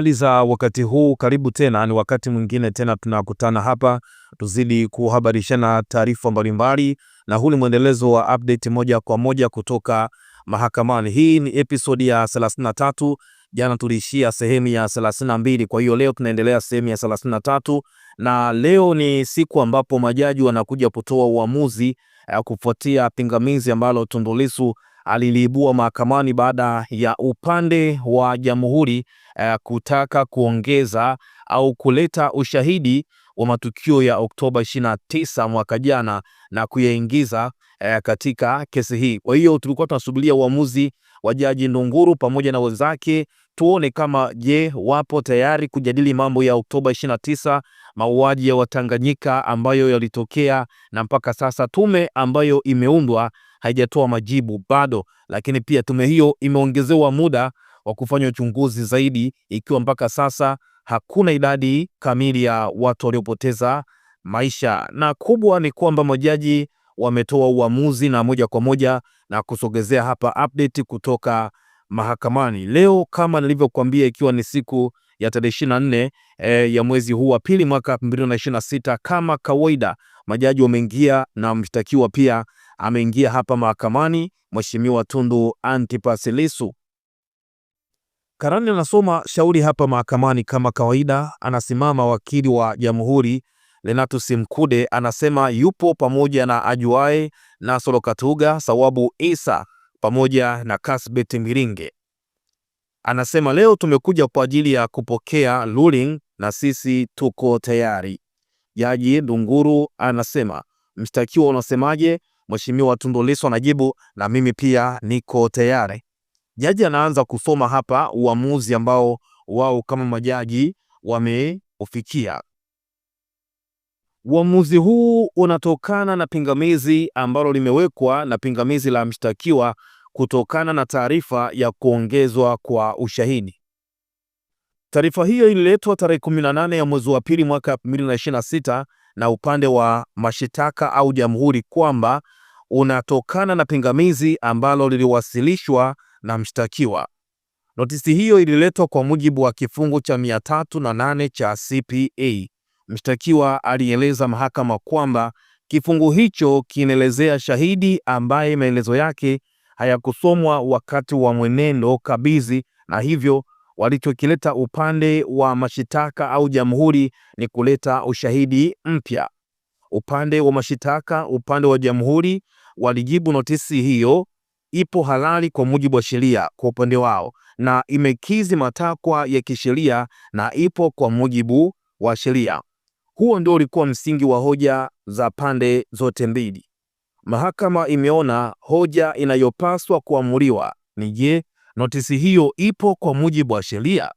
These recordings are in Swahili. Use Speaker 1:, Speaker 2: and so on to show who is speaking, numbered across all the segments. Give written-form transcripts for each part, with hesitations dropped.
Speaker 1: Hali za wakati huu, karibu tena, ni wakati mwingine tena tunakutana hapa tuzidi kuhabarishana taarifa mbalimbali, na huu ni mwendelezo wa update moja kwa moja kutoka mahakamani. Hii ni episode ya 33. Jana tuliishia sehemu ya 32, kwa hiyo leo tunaendelea sehemu ya 33, na leo ni siku ambapo majaji wanakuja kutoa uamuzi kufuatia pingamizi ambalo Tundu Lissu aliliibua mahakamani baada ya upande wa jamhuri kutaka kuongeza au kuleta ushahidi wa matukio ya Oktoba 29 mwaka jana na kuyaingiza katika kesi hii. Kwa hiyo tulikuwa tunasubiria uamuzi wa Jaji Ndunguru pamoja na wenzake, tuone kama wapo tayari kujadili mambo ya Oktoba 29, mauaji ya Watanganyika ambayo yalitokea, na mpaka sasa tume ambayo imeundwa haijatoa majibu bado, lakini pia tume hiyo imeongezewa muda wa kufanya uchunguzi zaidi, ikiwa mpaka sasa hakuna idadi kamili ya watu waliopoteza maisha. Na kubwa ni kwamba majaji wametoa uamuzi, na moja kwa moja na kusogezea hapa update kutoka mahakamani. Leo kama nilivyokuambia, ikiwa ni siku ya tarehe 24 ya mwezi huu wa pili mwaka 2026, kama kawaida majaji wameingia na mshtakiwa pia ameingia hapa mahakamani, Mheshimiwa Tundu Antipas Lissu. Karani anasoma shauri hapa mahakamani kama kawaida. Anasimama wakili wa jamhuri Lenatus Mkude, anasema yupo pamoja na Ajuae Nasolo Katuga, Sawabu Isa pamoja na Kasbet Miringe. Anasema leo tumekuja kwa ajili ya kupokea ruling na sisi tuko tayari. Jaji Ndunguru anasema mshtakiwa unasemaje? Mheshimiwa Tundu Lissu anajibu na mimi pia niko tayari. Jaji anaanza kusoma hapa uamuzi ambao wao kama majaji wameufikia. Uamuzi huu unatokana na pingamizi ambalo limewekwa na pingamizi la mshtakiwa kutokana na taarifa ya kuongezwa kwa ushahidi. Taarifa hiyo ililetwa tarehe 18 ya mwezi wa pili mwaka 2026 na upande wa mashitaka au jamhuri kwamba unatokana na pingamizi ambalo liliwasilishwa na mshtakiwa. Notisi hiyo ililetwa kwa mujibu wa kifungu cha 308 cha CPA. Mshtakiwa alieleza mahakama kwamba kifungu hicho kinaelezea shahidi ambaye maelezo yake hayakusomwa wakati wa mwenendo kabidhi, na hivyo walichokileta upande wa mashitaka au jamhuri ni kuleta ushahidi mpya. Upande wa mashitaka, upande wa jamhuri walijibu notisi hiyo ipo halali kwa mujibu wa sheria kwa upande wao na imekizi matakwa ya kisheria na ipo kwa mujibu wa sheria. Huo ndio ulikuwa msingi wa hoja za pande zote mbili. Mahakama imeona hoja inayopaswa kuamuliwa ni notisi hiyo ipo kwa mujibu wa sheria.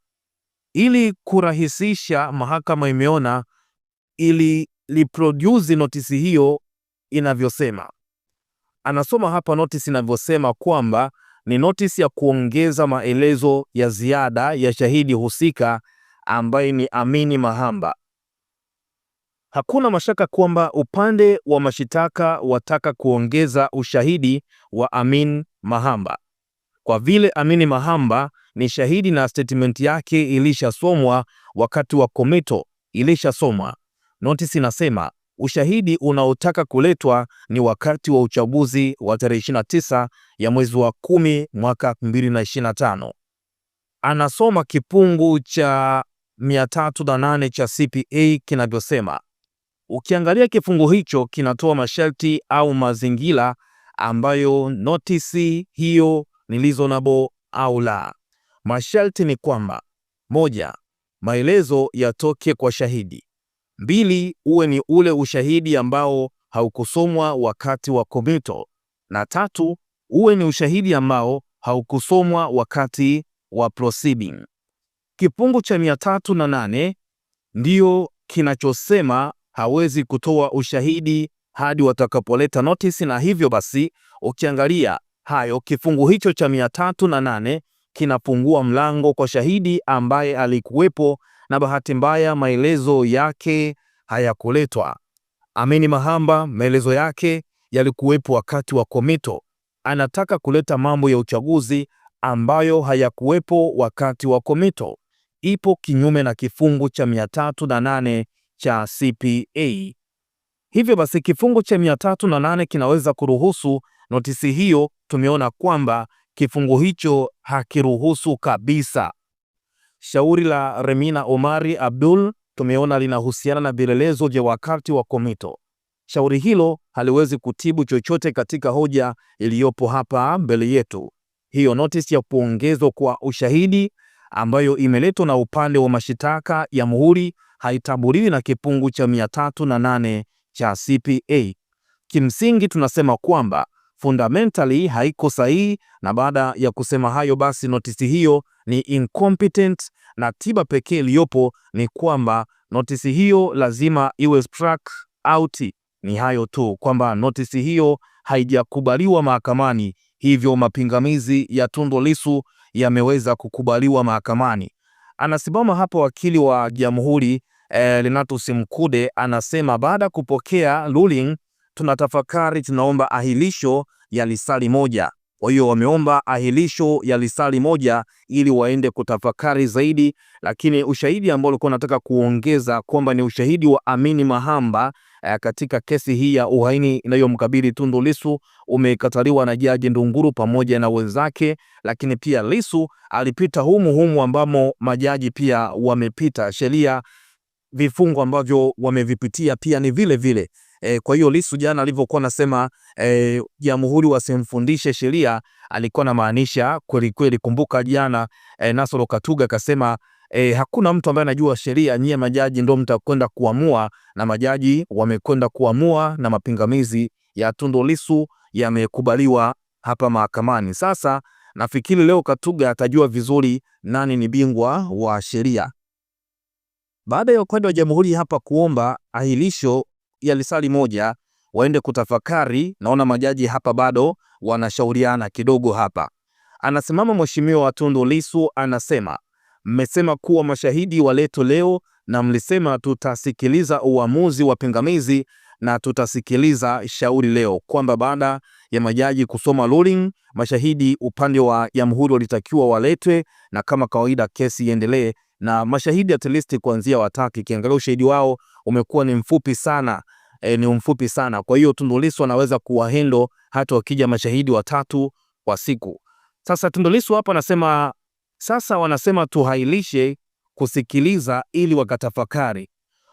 Speaker 1: Ili kurahisisha, mahakama imeona ili liproduce notisi hiyo inavyosema. Anasoma hapa notisi inavyosema kwamba ni notisi ya kuongeza maelezo ya ziada ya shahidi husika ambaye ni Amini Mahamba. Hakuna mashaka kwamba upande wa mashitaka wataka kuongeza ushahidi wa Amin Mahamba. Kwa vile Amini Mahamba ni shahidi na statement yake ilishasomwa wakati wa komito ilishasomwa, notisi inasema ushahidi unaotaka kuletwa ni wakati wa uchaguzi wa tarehe 29 ya mwezi wa 10 mwaka 2025. Anasoma kifungu cha 308 cha CPA kinavyosema. Ukiangalia kifungu hicho kinatoa masharti au mazingira ambayo notisi hiyo ni reasonable au la. Masharti ni kwamba: 1, maelezo yatoke kwa shahidi; 2, uwe ni ule ushahidi ambao haukusomwa wakati wa komito; na 3, uwe ni ushahidi ambao haukusomwa wakati wa proceeding. Kifungu cha 308 ndio kinachosema hawezi kutoa ushahidi hadi watakapoleta notice, na hivyo basi ukiangalia hayo, kifungu hicho cha 308 kinafungua mlango kwa shahidi ambaye alikuwepo na bahati mbaya maelezo yake hayakuletwa. Amini Mahamba maelezo yake yalikuwepo wakati wa komito, anataka kuleta mambo ya uchaguzi ambayo hayakuwepo wakati wa komito. ipo kinyume na kifungu cha 308 cha CPA. Hivyo basi kifungu cha 308 kinaweza kuruhusu notisi hiyo. Tumeona kwamba kifungu hicho hakiruhusu kabisa. Shauri la Remina Omari Abdul tumeona linahusiana na vielelezo vya wakati wa komito. Shauri hilo haliwezi kutibu chochote katika hoja iliyopo hapa mbele yetu. Hiyo notisi ya kuongezwa kwa ushahidi ambayo imeletwa na upande wa mashitaka ya muhuri haitambuliwi na kifungu cha 308 cha CPA. Kimsingi tunasema kwamba fundamentally haiko sahihi, na baada ya kusema hayo basi notisi hiyo ni incompetent, na tiba pekee iliyopo ni kwamba notisi hiyo lazima iwe struck out. Ni hayo tu, kwamba notisi hiyo haijakubaliwa mahakamani, hivyo mapingamizi ya Tundu Lissu yameweza kukubaliwa mahakamani. Anasimama hapa wakili wa Jamhuri Renatus Mkude, anasema baada ya kupokea ruling tunatafakari, tunaomba ahilisho ya lisali moja. Kwa hiyo wameomba ahilisho ya lisali moja ili waende kutafakari zaidi, lakini ushahidi ambao walikuwa wanataka kuongeza kwamba ni ushahidi wa Amini Mahamba katika kesi hii ya uhaini inayomkabili Tundu Lissu umekataliwa na Jaji Ndunguru pamoja na wenzake, lakini pia Lissu alipita humu ambamo majaji pia wamepita. Sheria vifungo ambavyo wamevipitia pia ni vile vile. Kwa hiyo Lissu jana alivyokuwa anasema Jamhuri wasimfundishe sheria, alikuwa na maanisha kweli kweli. Kumbuka jana Nasoro Katuga akasema hakuna mtu ambaye anajua sheria, nyie majaji ndio mtakwenda kuamua, na majaji wamekwenda kuamua na mapingamizi ya Tundu Lissu yamekubaliwa hapa mahakamani. Sasa nafikiri leo Katuga atajua vizuri nani ni bingwa wa sheria. Baada ya upande wa Jamhuri hapa kuomba ahilisho ya lisali moja waende kutafakari, naona majaji hapa bado wanashauriana kidogo hapa. Anasimama mheshimiwa wa Tundu Lissu, anasema mmesema kuwa mashahidi waletwe leo na mlisema tutasikiliza uamuzi wa pingamizi na tutasikiliza shauri leo, kwamba baada ya majaji kusoma ruling mashahidi upande wa Jamhuri walitakiwa waletwe na kama kawaida kesi iendelee, na mashahidi at least kuanzia watatu. Kiangalia ushahidi wao umekuwa ni mfupi sana, Kwa hiyo Tundu Lissu anaweza kuwahandle hata wakija mashahidi watatu kwa siku. Sasa Tundu Lissu hapa anasema sasa wanasema tuhailishe kusikiliza ili wakatafakari.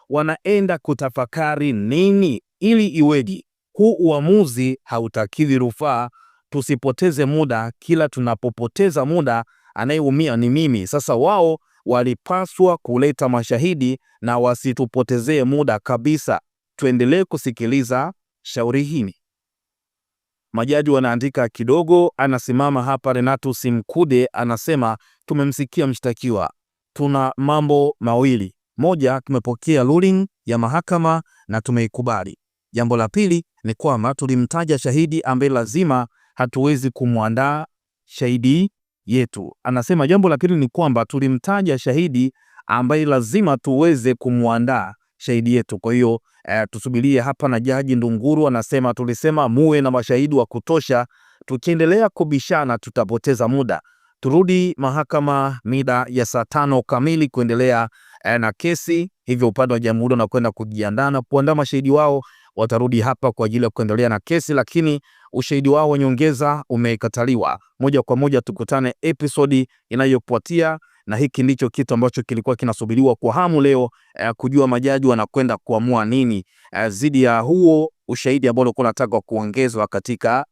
Speaker 1: Wanaenda kutafakari nini ili iweje? Huu uamuzi hautakidhi rufaa. Tusipoteze muda, kila tunapopoteza muda anayeumia ni mimi. Sasa wao walipaswa kuleta mashahidi na wasitupotezee muda kabisa. Tuendelee kusikiliza shauri hili. Majaji wanaandika kidogo. Anasimama hapa Renatus Mkude anasema tumemsikia mshtakiwa, tuna mambo mawili. Moja, tumepokea ruling ya mahakama na tumeikubali. Jambo la pili ni kwamba tulimtaja shahidi ambaye lazima hatuwezi kumwandaa shahidi yetu. Anasema jambo la pili ni kwamba tulimtaja shahidi ambaye lazima tuweze kumwandaa shahidi yetu. Kwa hiyo tusubirie hapa, na Jaji Ndunguru anasema tulisema muwe na mashahidi wa kutosha, tukiendelea kubishana tutapoteza muda. Turudi mahakama mida ya saa 5 kamili kuendelea na kesi. Hivyo upande wa Jamhuri unakwenda kujiandaa na kuandaa mashahidi wao, watarudi hapa kwa ajili ya kuendelea na kesi, lakini ushahidi wao wa nyongeza umekataliwa. Moja kwa moja tukutane episodi inayofuatia, na hiki ndicho kitu ambacho kilikuwa kinasubiriwa kwa hamu leo, kujua majaji wanakwenda kuamua nini zidi ya huo ushahidi ambao ulikuwa unataka kuongezwa katika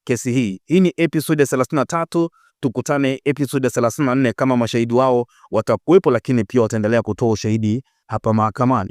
Speaker 1: kesi hii. Hii ni episode ya 33, tukutane episode ya 34 kama mashahidi wao watakuwepo, lakini pia wataendelea kutoa ushahidi hapa mahakamani.